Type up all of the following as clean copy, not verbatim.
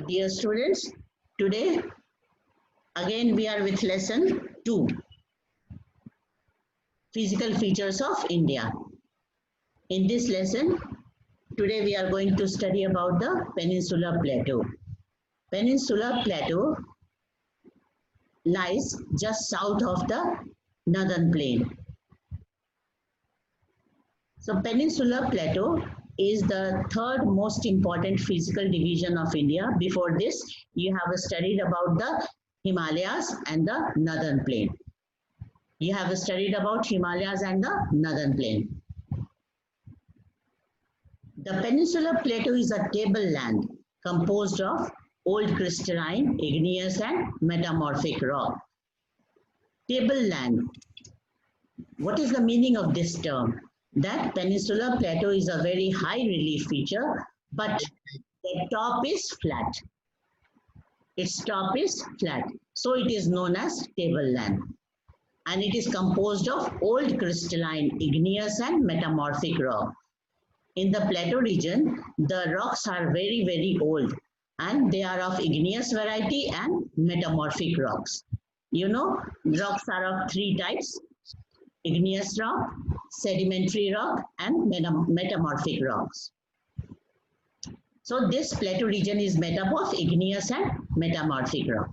Dear students, today again we are with lesson 2, Physical Features of India. In this lesson, today we are going to study about the Peninsular Plateau. Peninsular Plateau lies just south of the Northern Plain. So Peninsular Plateau is the third most important physical division of India. Before this, you have studied about the Himalayas and the Northern Plain. You have studied about Himalayas and the Northern Plain. The Peninsular Plateau is a tableland composed of old crystalline, igneous and metamorphic rock. Tableland. What is the meaning of this term? That Peninsular Plateau is a very high relief feature, but the top is flat. Its top is flat. So it is known as tableland. And it is composed of old crystalline, igneous and metamorphic rock. In the plateau region, the rocks are very, very old and they are of igneous variety and metamorphic rocks. You know, rocks are of three types: igneous rock, sedimentary rock and metamorphic rocks. So this plateau region is made up of igneous and metamorphic rock.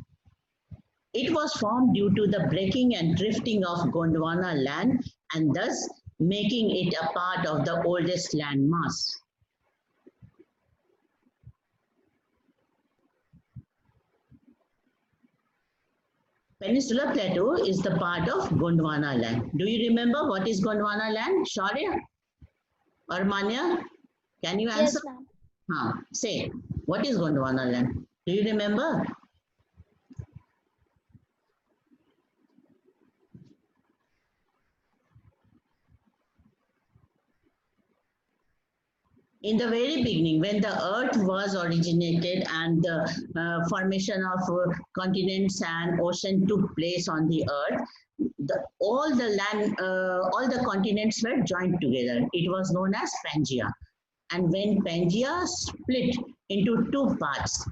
It was formed due to the breaking and drifting of Gondwana land and thus making it a part of the oldest land mass. Peninsular Plateau is the part of Gondwana land. Do you remember what is Gondwana land? Shaurya or Manya? Can you answer? Yes, ma'am. Say, what is Gondwana land? Do you remember? In the very beginning, when the earth was originated and the formation of continents and ocean took place on the earth, all the continents were joined together. It was known as Pangaea. And when Pangaea split into two parts,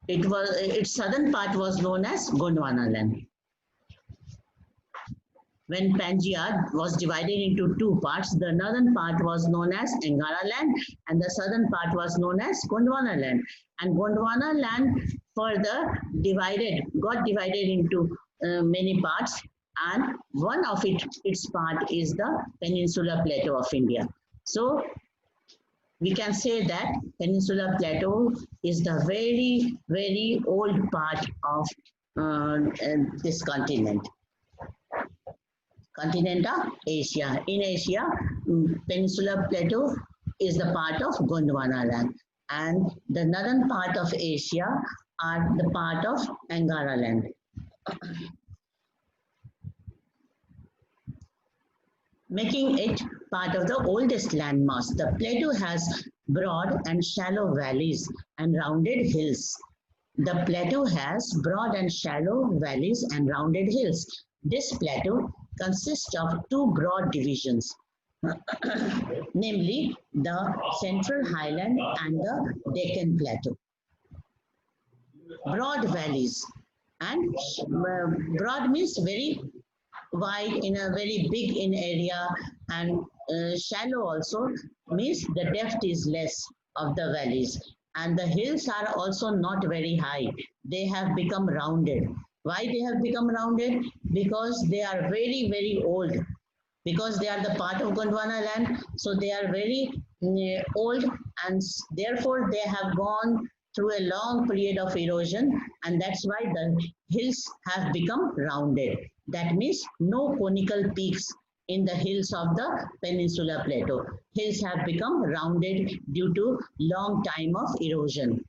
its southern part was known as Gondwana land. When Pangaea was divided into two parts, the northern part was known as Angara land and the southern part was known as Gondwana land. And Gondwana land further got divided into many parts, and one of its part is the Peninsular Plateau of India. So we can say that Peninsular Plateau is the very, very old part of this continent. Continent of Asia. In Asia, Peninsular Plateau is the part of Gondwana land, and the northern part of Asia are the part of Angara land. Making it part of the oldest landmass. The plateau has broad and shallow valleys and rounded hills. The plateau has broad and shallow valleys and rounded hills. This plateau consists of two broad divisions, namely the Central Highland and the Deccan Plateau. Broad valleys, and broad means very wide, in a very big in area, and shallow also means the depth is less of the valleys, and the hills are also not very high. They have become rounded. Why they have become rounded? Because they are very, very old. Because they are the part of Gondwana land, so they are very old, and therefore they have gone through a long period of erosion, and that's why the hills have become rounded. That means no conical peaks in the hills of the Peninsular Plateau. Hills have become rounded due to long time of erosion.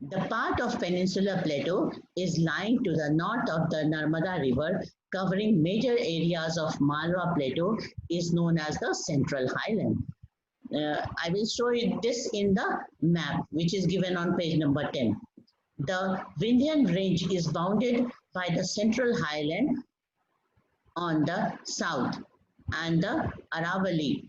The part of Peninsular Plateau is lying to the north of the Narmada River, covering major areas of Malwa Plateau, is known as the Central Highland. I will show you this in the map, which is given on page number 10. The Vindhyan range is bounded by the Central Highland on the south and the Aravalli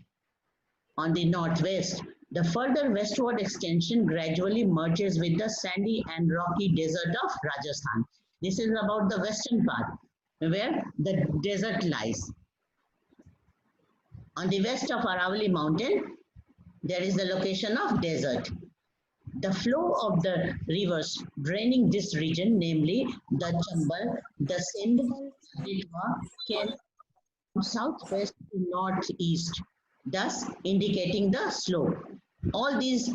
on the northwest. The further westward extension gradually merges with the sandy and rocky desert of Rajasthan. This is about the western part where the desert lies. On the west of Aravalli mountain, there is the location of desert. The flow of the rivers draining this region, namely the Chambal, the Sindh, Betwa, can from southwest to northeast, thus indicating the slope. All these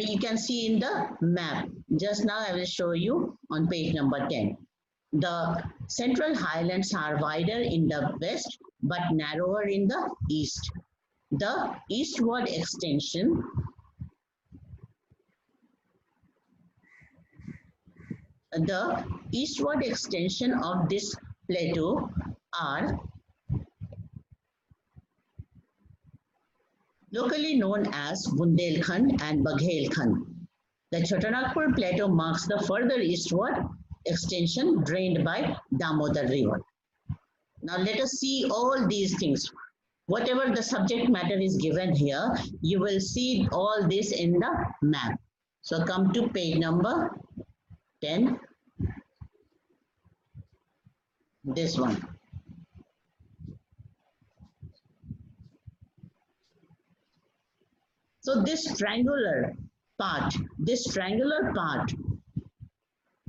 you can see in the map. Just now I will show you on page number 10. The central highlands are wider in the west but narrower in the east. The eastward extension of this plateau are locally known as Bundelkhand and Baghelkhand. The Chotanagpur Plateau marks the further eastward extension drained by Damodar River. Now let us see all these things. Whatever the subject matter is given here, you will see all this in the map. So come to page number 10. This one. So this triangular part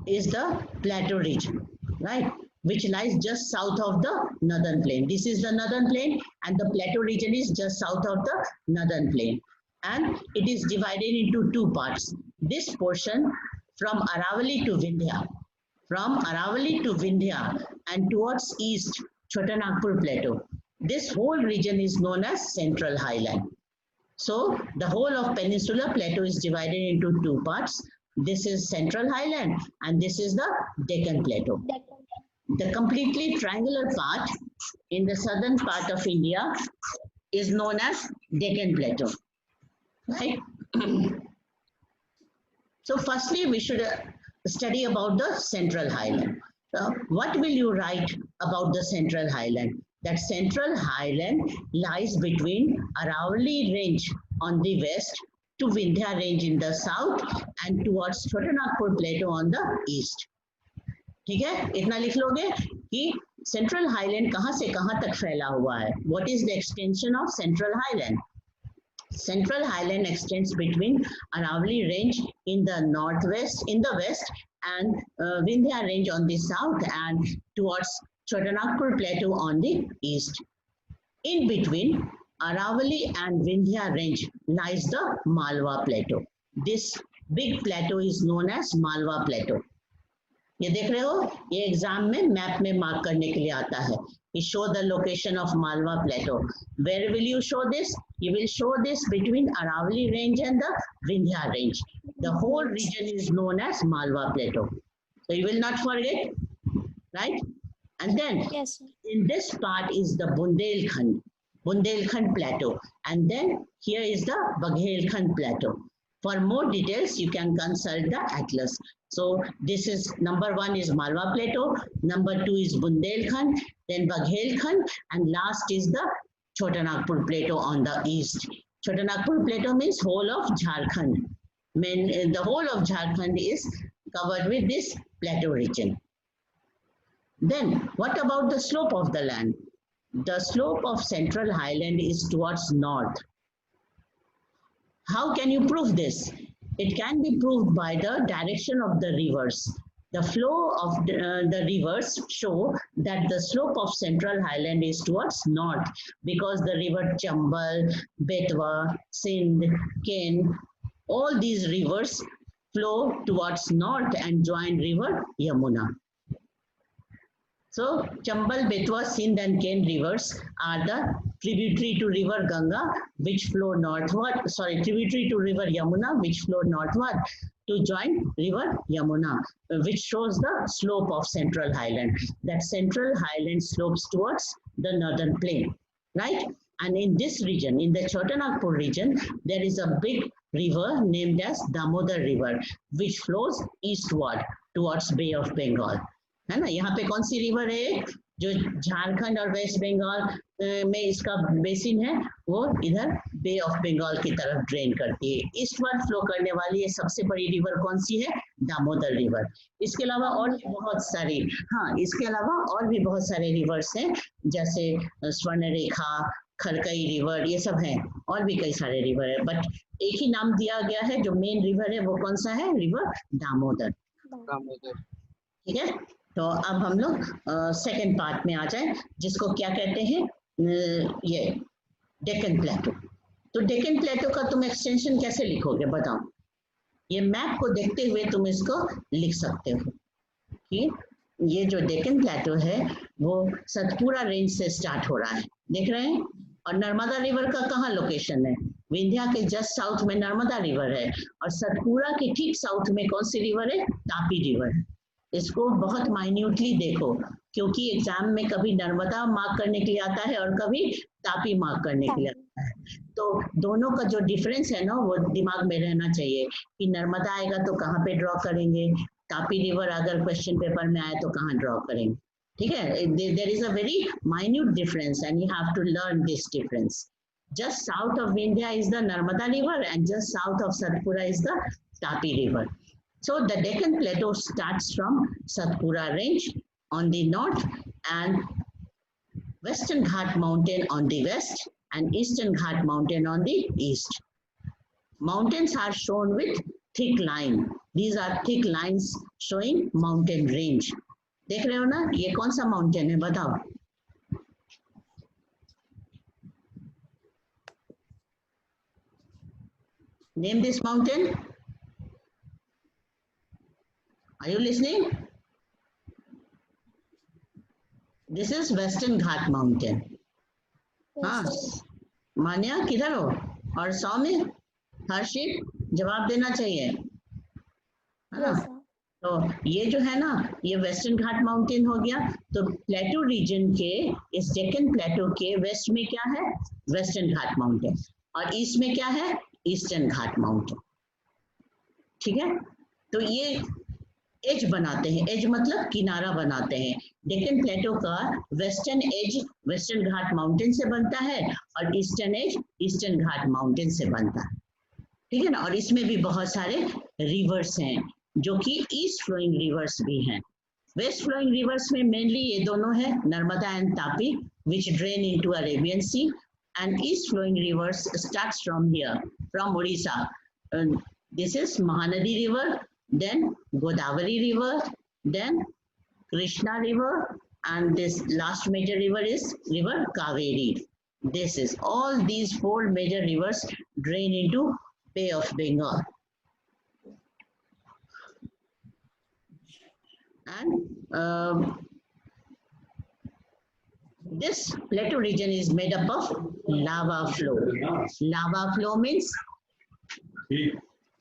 is the plateau region, right? Which lies just south of the northern plain. This is the northern plain and the plateau region is just south of the northern plain. And it is divided into two parts. This portion from Aravalli to Vindhya and towards east, Chotanagpur Plateau. This whole region is known as Central Highland. So the whole of Peninsular Plateau is divided into two parts. This is Central Highland and this is the Deccan Plateau. The completely triangular part in the southern part of India is known as Deccan Plateau. Right? So firstly, we should study about the Central Highland. What will you write about the Central Highland? That Central Highland lies between Aravalli range on the west to Vindhya range in the south and towards Chotanagpur Plateau on the east. ठीक है, इतना लिख लोगे कि Central Highland कहाँ से कहाँ तक फैला हुआ है. What is the extension of Central Highland? Central Highland extends between Aravalli range in the northwest, in the west, and Vindhya range on the south, and towards Chotanagpur Plateau on the east. In between Aravalli and Vindhya range lies the Malwa Plateau. This big plateau is known as Malwa Plateau. ये देख रहे हो, ये exam में map में mark करने के लिए आता है. You show the location of Malwa Plateau. Where will you show this? You will show this between Aravalli range and the Vindhya range. The whole region is known as Malwa Plateau. So you will not forget, right? And then Yes. in this part is the Bundelkhand Plateau. And then here is the Baghelkhand Plateau. For more details, you can consult the atlas. So this is number 1 is Malwa Plateau, number 2 is Bundelkhand, then Baghelkhand, and last is the Chotanagpur Plateau on the east. Chotanagpur Plateau means whole of Jharkhand. The whole of Jharkhand is covered with this plateau region. Then what about the slope of the land? The slope of Central Highland is towards north. How can you prove this? It can be proved by the direction of the rivers. The flow of the rivers show that the slope of Central Highland is towards north because the river Chambal, Betwa, Sindh, Ken, all these rivers flow towards north and join river Yamuna. So Chambal, Betwa, Sindh and Ken rivers are the tributary to river Ganga which flow northward, tributary to river Yamuna which flow northward to join river Yamuna, which shows the slope of Central Highland. That Central Highland slopes towards the northern plain, right? And in this region, in the Chotanagpur region, there is a big river named as Damodar River, which flows eastward towards Bay of Bengal. है ना, यहाँ पे कौन सी river है जो झारखंड और waste Bengal में इसका बेसिन है, वो इधर बे ऑफ बंगाल की तरफ ड्रेन करती है। ईस्टवर्ड फ्लो करने वाली ये सबसे बड़ी रिवर कौन सी है? दामोदर रिवर। इसके अलावा और भी बहुत सारी, हाँ इसके अलावा और भी बहुत सारे रिवर्स हैं, जैसे स्वर्णरेखा, खरकई रिवर, ये सब हैं, और भी कई सारे रिवर है, बट एक ही नाम दिया गया है, जो मेन रिवर है वो कौन सा है? रिवर दामोदर। ठीक है, तो अब हम लोग सेकंड पार्ट में आ जाए, जिसको क्या कहते हैं, ये डेक्कन प्लेटो। तो डेक्कन प्लेटो का तुम एक्सटेंशन कैसे लिखोगे बताओ? ये मैप को देखते हुए तुम इसको लिख सकते हो कि ये जो डेक्कन प्लेटो है वो सतपुरा रेंज से स्टार्ट हो रहा है, देख रहे हैं, और नर्मदा रिवर का कहाँ लोकेशन है? विंध्या के जस्ट साउथ में नर्मदा रिवर है, और सतपुरा के ठीक साउथ में कौन सी रिवर है? तापी रिवर है। इसको बहुत माइन्यूटली देखो, क्योंकि एग्जाम में कभी नर्मदा मार्क करने के लिए आता है और कभी तापी मार्क करने के लिए आता है, तो दोनों का जो डिफरेंस है ना वो दिमाग में रहना चाहिए कि नर्मदा आएगा तो कहाँ पे ड्रॉ करेंगे, तापी रिवर अगर क्वेश्चन पेपर में आए तो कहाँ ड्रॉ करेंगे। ठीक है, there is a very minute difference and you have to learn this difference. Just south of Vindhya is the Narmada river and just south of Satpura is the Tapi river. So the Deccan Plateau starts from Satpura Range on the north and Western Ghat Mountain on the west and Eastern Ghat Mountain on the east. Mountains are shown with thick line. These are thick lines showing mountain range. देख रहे हो ना, ये कौन सा mountain है बताओ? Name this mountain. Are you listening? This is Western Ghat Mountain. हाँ, मान्या किधर हो? और सौम्य, हर्षित, जवाब देना चाहिए, है ना? तो ये जो है ना, ये वेस्टर्न घाट माउंटेन हो गया। तो प्लेटो रीजन के, इस डेक्कन प्लेटो के वेस्ट में क्या है? वेस्टर्न घाट माउंटेन, और ईस्ट में क्या है? Eastern Ghat mountain. ठीक है, तो ये एज बनाते हैं, एज मतलब किनारा बनाते हैं। डेक्कन प्लेटो का वेस्टर्न एज वेस्टर्न घाट माउंटेन से बनता है और eastern as eastern Ghat mountain से बनता है। ठीक है ना, और इसमें भी बहुत सारे रिवर्स हैं जो कि ईस्ट फ्लोइंग रिवर्स भी हैं। वेस्ट फ्लोइंग रिवर्स में मेनली ये दोनों है, Narmada and Tapi, which drain into Arabian sea, and east flowing rivers starts from here, from Orissa. This is Mahanadi river, then Godavari river, then Krishna river, and this last major river is river Kaveri. This is all these four major rivers drain into Bay of Bengal. And this plateau region is made up of lava flow. Lava flow means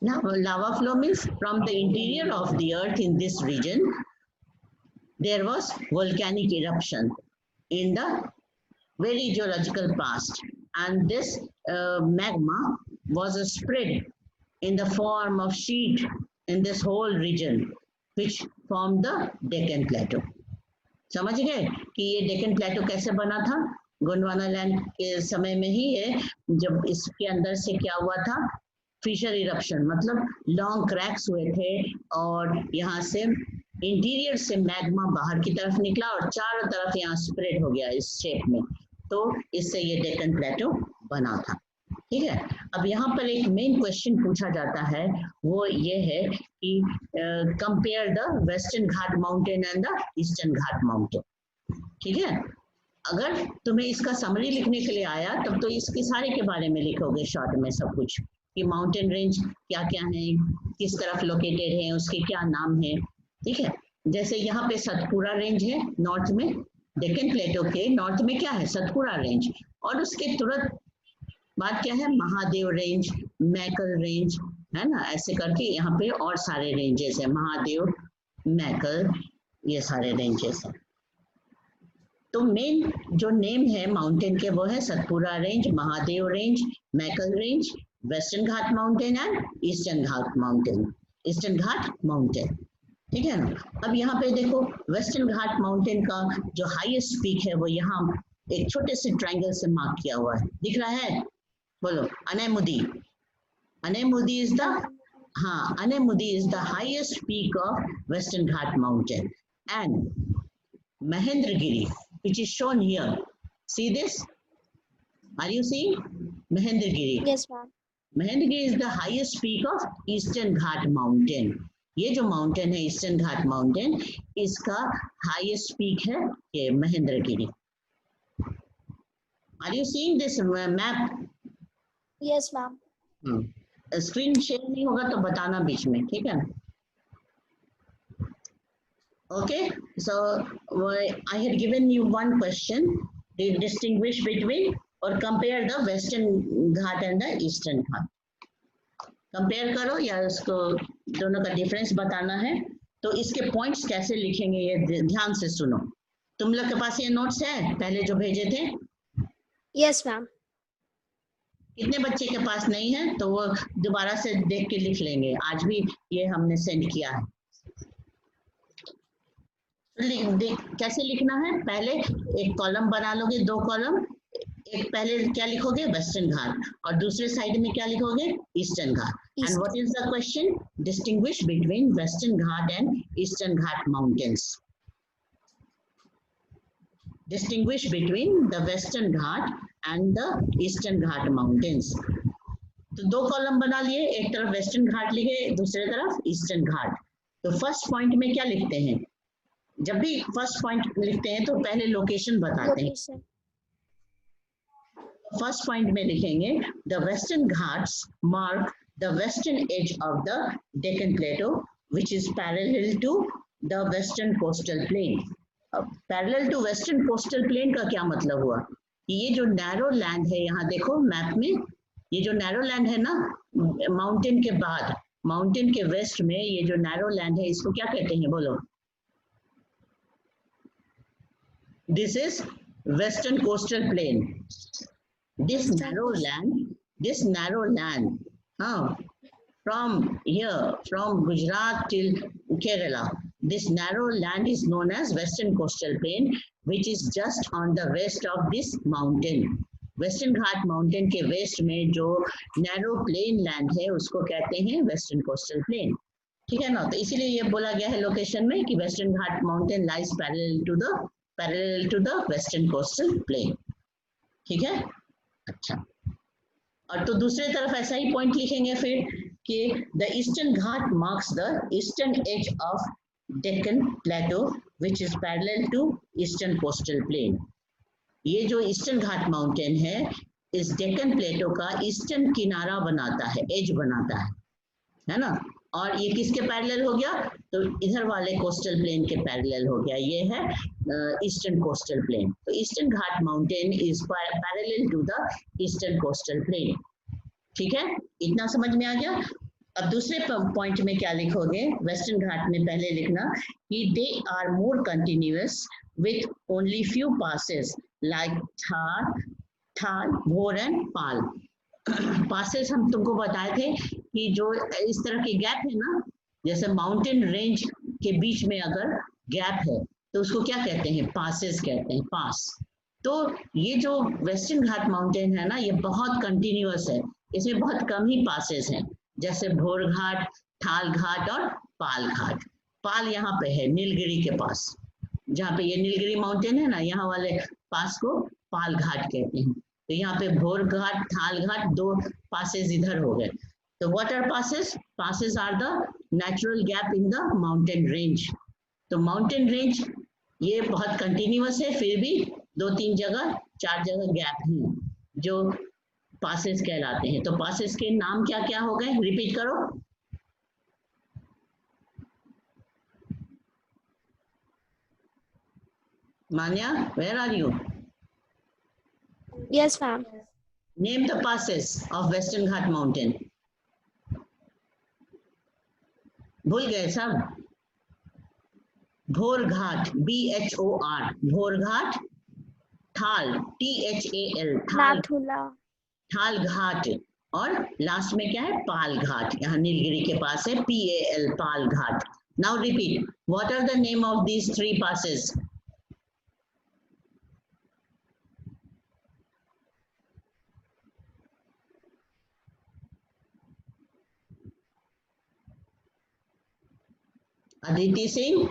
Now, lava flow means from the interior of the earth in this region, there was volcanic eruption in the very geological past, and this magma was spread in the form of sheet in this whole region, which formed the Deccan Plateau. समझ गए कि ये डेक्कन प्लेटो कैसे बना था? Gondwana land के समय में ही है, जब इसके अंदर से क्या हुआ था? फिशर इरप्शन, मतलब लॉन्ग क्रैक्स हुए थे और यहाँ से इंटीरियर से मैग्मा बाहर की तरफ निकला और चारों तरफ यहाँ स्प्रेड हो गया इस शेप में, तो इससे ये डेक्कन प्लेटो बना था। ठीक है, अब यहाँ पर एक मेन क्वेश्चन पूछा जाता है, वो ये है कि compare the western Ghat mountain and the eastern Ghat mountain. ठीक है, अगर तुम्हें इसका समरी लिखने के लिए आया तब तो इसके सारे के बारे में लिखोगे शॉर्ट में सब कुछ, कि माउंटेन रेंज क्या क्या है, किस तरफ लोकेटेड है, उसके क्या नाम है। ठीक है, जैसे यहाँ पे सतपुरा रेंज है नॉर्थ में, डेक्कन प्लेटो के नॉर्थ में क्या है? सतपुरा रेंज, और उसके तुरंत बाद क्या है? महादेव रेंज, मैकल रेंज, है ना, ऐसे करके यहाँ पे और सारे रेंजेस है, महादेव, मैकल, ये सारे रेंजेस हैं। तो मेन जो नेम है माउंटेन के वो है Satpura range, Mahadev range, Maikal range, western Ghat mountain and eastern Ghat mountain, eastern Ghat mountain. ठीक है ना, अब यहाँ पे देखो वेस्टर्न घाट माउंटेन का जो हाईएस्ट पीक है वो यहाँ एक छोटे से ट्रायंगल से मार्क किया हुआ है, दिख रहा है? बोलो अनेमुदी. Anemudi is the Anemudi is the highest peak of Western Ghat mountain, and Mahendragiri, which is shown here. See this? Are you seeing Mahendragiri? Yes, ma'am. Mahendragiri is the highest peak of Eastern Ghat mountain. ये जो mountain है eastern Ghat mountain, इसका highest peak है ये Mahendragiri. Are you seeing this map? Yes, ma'am. Screen share नहीं होगा तो बताना बीच में, ठीक है? Okay, so I had given you one question. Distinguish between or compare the Western Ghat and the Eastern Ghat. Compare करो या उसको दोनों का डिफरेंस बताना है. तो इसके पॉइंट्स कैसे लिखेंगे ये ध्यान से सुनो. तुम लोग के पास ये नोट्स है पहले जो भेजे थे? Yes, ma'am. कितने बच्चे के पास नहीं है तो वो दोबारा से देख के लिख लेंगे. आज भी ये हमने सेंड किया है. कैसे लिखना है? पहले एक कॉलम बना लोगे, 2 कॉलम. एक पहले क्या लिखोगे? वेस्टर्न घाट, और दूसरे साइड में क्या लिखोगे? Eastern Ghat. And what is the question? Distinguish between western Ghat and eastern Ghat mountains. Distinguish between the western Ghat and the eastern Ghat mountains. तो 2 कॉलम बना लिए, एक तरफ वेस्टर्न घाट लिखे, दूसरे तरफ ईस्टर्न घाट. तो फर्स्ट पॉइंट में क्या लिखते हैं? जब भी फर्स्ट पॉइंट लिखते हैं तो पहले लोकेशन बताते हैं. फर्स्ट पॉइंट में लिखेंगे the western Ghats mark the western edge of the Deccan plateau which is parallel to the western coastal plain. Parallel to western coastal plain का क्या मतलब हुआ? ये जो नैरो लैंड है, यहाँ देखो मैप में, ये जो नैरो लैंड है ना माउंटेन के बाद, माउंटेन के वेस्ट में ये जो नैरो लैंड है इसको क्या कहते हैं? बोलो. This is western coastal plain. This narrow land, from here, from Gujarat till Kerala, this narrow land is known as western coastal plain, which is just on the west of this mountain. Western Ghat mountain के west में जो narrow plain land है उसको कहते हैं western coastal plain. ठीक है ना? तो इसीलिए ये बोला गया है लोकेशन में कि Western Ghat mountain lies parallel to the western coastal plain. ठीक है? अच्छा. और तो दूसरे तरफ ऐसा ही पॉइंट लिखेंगे फिर कि the eastern ghat marks the eastern edge of Deccan plateau which is parallel to eastern coastal plain. ये जो ईस्टर्न घाट माउंटेन है इस डेक्कन प्लेटो का ईस्टर्न किनारा बनाता है, एज बनाता है ना? और ये किसके पैरेलल हो गया? तो इधर वाले कोस्टल प्लेन के पैरेलल हो गया. ये है ईस्टर्न कोस्टल प्लेन. तो eastern Ghat mountain is parallel to the eastern coastal plain. ठीक है? इतना समझ में आ गया? अब दूसरे पॉइंट में क्या लिखोगे? वेस्टर्न घाट में पहले लिखना कि they are more continuous with only few passes like Thal, Bhor and Pal. Passes हम तुमको बताए थे कि जो इस तरह के गैप है ना, जैसे माउंटेन रेंज के बीच में अगर गैप है तो उसको क्या कहते हैं? पासेस कहते हैं, पास. तो ये जो वेस्टर्न घाट माउंटेन है ना ये बहुत कंटिन्यूअस है, इसमें बहुत कम ही पासेस हैं, जैसे भोर घाट, थाल घाट और पाल घाट. पाल यहाँ पे है नीलगिरी के पास, जहाँ पे ये नीलगिरी माउंटेन है ना, यहाँ वाले पास को पाल घाट कहते हैं. तो यहाँ पे भोर घाट, थाल घाट, 2 पासेस इधर हो गए. तो what are passes? Passes are the natural gap in the mountain range. तो माउंटेन रेंज ये बहुत कंटिन्यूअस है, फिर भी 2-3 जगह, 4 जगह गैप है जो पासेस कहलाते हैं. तो पासेस के नाम क्या क्या हो गए? रिपीट करो. Manya, where are you? Yes, ma'am. Name the passes of Western Ghat mountain. भूल गए सब? भोर घाट, BHOR, भोर घाट. थाल, THAL, थाल घाट. और लास्ट में क्या है? पाल घाट. यहाँ नीलगिरी के पास है PAL, Pal Ghat. Now repeat. What are the name of these 3 passes? Aditi Singh,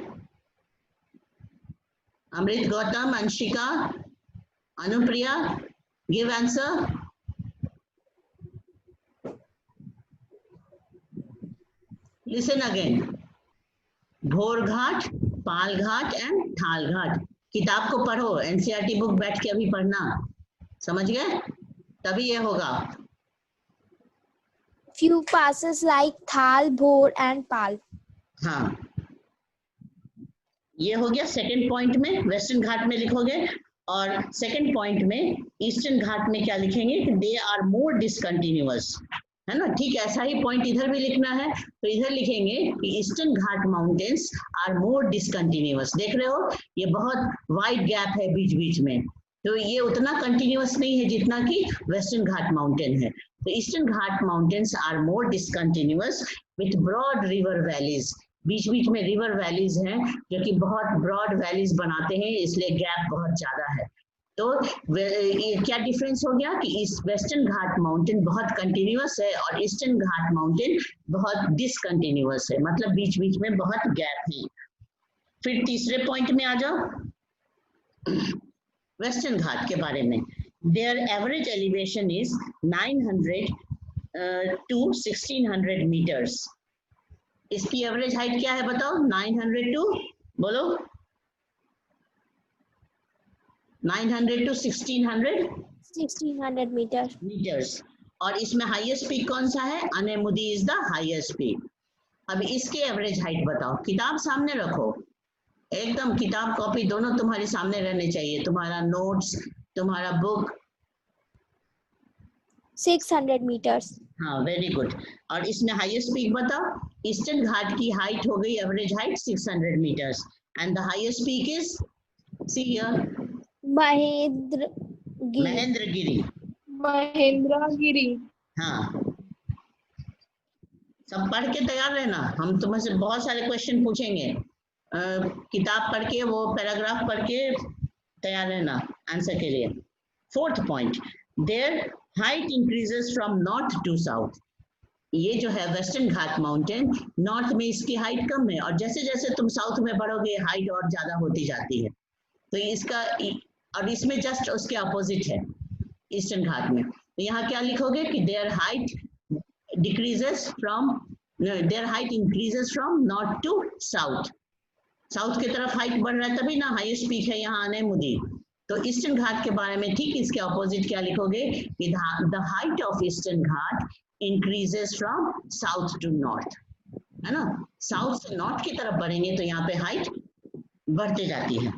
Amrit Gautam, Anshika, Anupriya, give answer. Listen again. Bhorghat, Palghat and Thalghat. किताब को पढ़ो, एनसीईआरटी बुक बैठ के अभी पढ़ना, समझ गए? तभी ये होगा। Few passes like Thal, Bhor and Pal. हाँ, ये हो गया सेकंड पॉइंट में, वेस्टर्न घाट में लिखोगे। और सेकंड पॉइंट में ईस्टर्न घाट में क्या लिखेंगे कि दे आर मोर डिसकंटिन्यूअस, है ना? ठीक ऐसा ही पॉइंट इधर भी लिखना है, तो इधर लिखेंगे कि eastern Ghat mountains are more discontinuous. देख रहे हो, ये बहुत वाइड गैप है बीच बीच में, तो ये उतना कंटिन्यूअस नहीं है जितना कि वेस्टर्न घाट माउंटेन है। तो eastern Ghat mountains are more discontinuous with broad river valleys. बीच बीच में रिवर वैलीज हैं जो कि बहुत ब्रॉड वैलीज बनाते हैं, इसलिए गैप बहुत ज्यादा है। तो ये क्या डिफरेंस हो गया कि इस वेस्टर्न घाट माउंटेन बहुत कंटिन्यूअस है और ईस्टर्न घाट माउंटेन बहुत डिसकंटिन्यूअस है, मतलब बीच बीच में बहुत गैप है। फिर तीसरे पॉइंट में आ जाओ, वेस्टर्न घाट के बारे में। Their average elevation is 900 to 1600 meters. इसकी एवरेज हाइट क्या है बताओ? 900 टू, बोलो, 900 to 1600 meters. मीटर्स। और इसमें हाईएस्ट पीक कौन सा है? अनेमुदी इज द हाईएस्ट पीक। अब इसके एवरेज हाइट बताओ। किताब सामने रखो, एकदम किताब कॉपी दोनों तुम्हारे सामने रहने चाहिए, तुम्हारा नोट्स, तुम्हारा बुक। 600 meters. हाँ, वेरी गुड। और इसमें हाईएस्ट पीक बताओ। ईस्टर्न घाट की हाइट हो गई, average height 600 meters, and the highest peak is, see here, Mahendragiri. Mahendragiri. हाँ, सब पढ़ के तैयार रहना, हम तुम्हें से बहुत सारे क्वेश्चन पूछेंगे। किताब पढ़ के, वो पैराग्राफ पढ़ के तैयार रहना आंसर के लिए। Fourth point, their height increases from north to south. ये जो है वेस्टर्न घाट माउंटेन, नॉर्थ में इसकी हाइट कम है और जैसे जैसे तुम साउथ में बढ़ोगे हाइट और ज्यादा होती जाती है। तो इसका, और इसमें जस्ट उसके अपोजिट है ईस्टर्न घाट में। तो यहाँ क्या लिखोगे कि their height decreases from, their height increases from north to south. South की तरफ हाइट बढ़ रहा है, तभी ना हाईएस्ट पीक है यहाँ अनेमुदी। तो ईस्टर्न घाट के बारे में ठीक इसके ऑपोजिट क्या लिखोगे कि the height of eastern Ghat increases from south to north, है ना? साउथ से नॉर्थ की तरफ बढ़ेंगे तो यहाँ पे हाइट बढ़ते जाती है।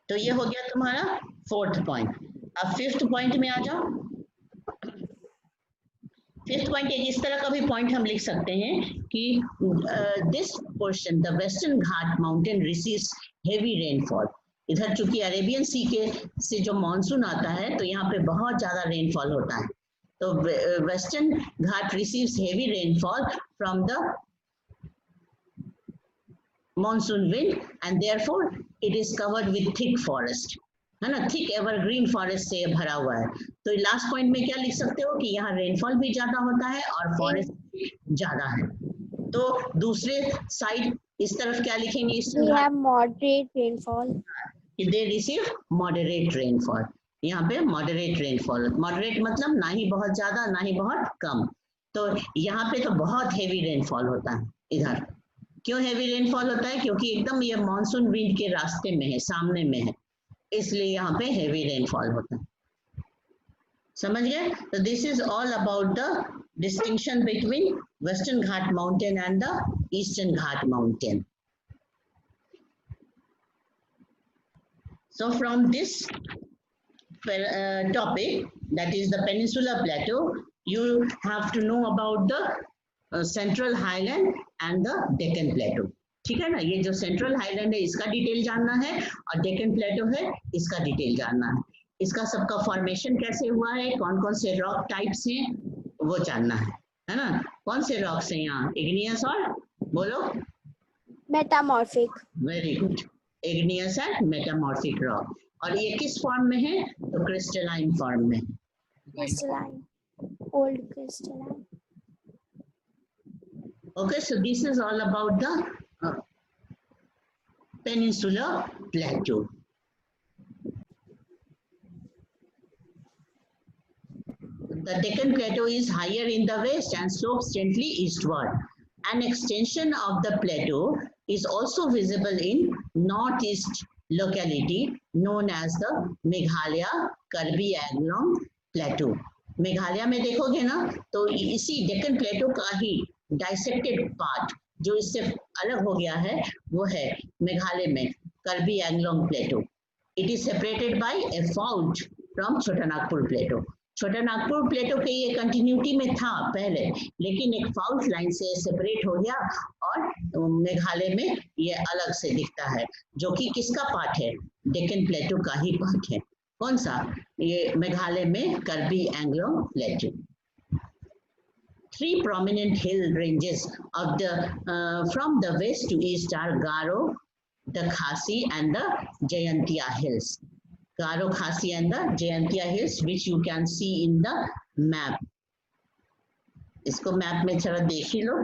तो ये हो गया तुम्हारा फोर्थ पॉइंट। अब फिफ्थ पॉइंट में आ जाओ। फिफ्थ पॉइंट इस तरह का भी पॉइंट हम लिख सकते हैं कि this portion, the western Ghat mountain receives heavy rainfall. इधर चूंकि अरेबियन सी के से जो मानसून आता है तो यहाँ पे बहुत ज्यादा रेनफॉल होता है। तो western Ghat receives heavy rainfall from the monsoon wind and therefore it is covered with thick forest, है ना? थिक एवरग्रीन फॉरेस्ट से भरा हुआ है। तो लास्ट पॉइंट में क्या लिख सकते हो कि यहाँ रेनफॉल भी ज्यादा होता है और फॉरेस्ट भी ज्यादा है। तो दूसरे साइड इस तरफ क्या लिखेंगे? We have moderate rainfall. They receive moderate rainfall. यहाँ पे मॉडरेट रेनफॉल, मॉडरेट मतलब ना ही बहुत ज्यादा ना ही बहुत कम। तो यहाँ पे तो बहुत हेवी रेनफॉल होता है इधर। क्यों हेवी रेनफॉल होता है? क्योंकि एकदम ये मानसून विंड के रास्ते में है, सामने में है, इसलिए यहाँ पे हेवी रेनफॉल होता है। समझ गए? तो this is all about the distinction between western Ghat mountain and the eastern Ghat mountain. So from this topic, that is the Peninsular Plateau, you have to know about the Central Highland and the Deccan Plateau. ठीक है ना? ये जो central highland है इसका detail जानना है और डेक्कन प्लेटो है इसका डिटेल जानना है। इसका सबका फॉर्मेशन कैसे हुआ है, कौन कौन से रॉक टाइप्स हैं वो जानना है ना? कौन से रॉक्स हैं यहाँ? इग्नियस और बोलो, Metamorphic. Very good, igneous and metamorphic rock. और ये किस फॉर्म में है? तो क्रिस्टलाइन फॉर्म में। Crystalline. Old crystalline. Okay, so this is all about the peninsular plateau. The Deccan Plateau is higher in the west and slopes gently eastward. An extension of the plateau is also visible in northeast locality known as the Meghalaya Karbi Anglong Plateau. Meghalaya में देखोगे ना तो इसी डेक्कन प्लेटो का ही dissected part जो इससे अलग हो गया है वो है मेघालय में Karbi Anglong plateau. It is separated by a fault from Chota Nagpur प्लेटो. छोटा नागपुर प्लेटो के ये कंटिन्यूटी में था पहले, लेकिन एक फाल्ट लाइन से सेपरेट हो गया और मेघालय में ये अलग से दिखता है, जो कि किसका पार्ट है? डेक्कन प्लेटो का ही पार्ट है. कौन सा? ये मेघालय में कर्बी एंगलोंग प्लेटो. Three prominent hill ranges of the from the west to east are Garo, the Khasi and the Jayantia hills. Garo, Khasi and the Jayantia hills, which you can see in the map. इसको map में जरा देख ही लो.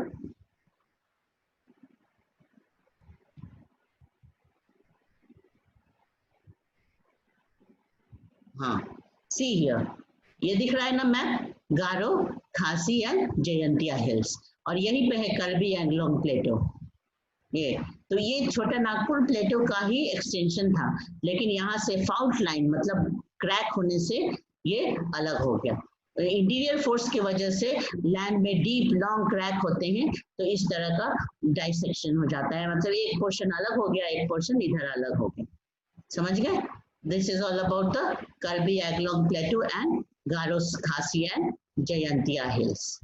हाँ, see here. ये दिख रहा है ना मैप? गारो, खासी एंड जयंतिया हिल्स, और यहीं पे है कर्बी एंगलोंग प्लेटो. ये तो ये छोटा नागपुर प्लेटो का ही एक्सटेंशन था, लेकिन यहाँ से फाल्ट लाइन मतलब क्रैक होने से ये अलग हो गया. इंटीरियर फोर्स की वजह से लैंड में डीप लॉन्ग क्रैक होते हैं, तो इस तरह का डाइसेक्शन हो जाता है. मतलब एक पोर्शन अलग हो गया, एक पोर्शन इधर अलग हो गया. समझ गए? This is all about the Karbi Anglong plateau and Garo, Khasi and Jayantia hills.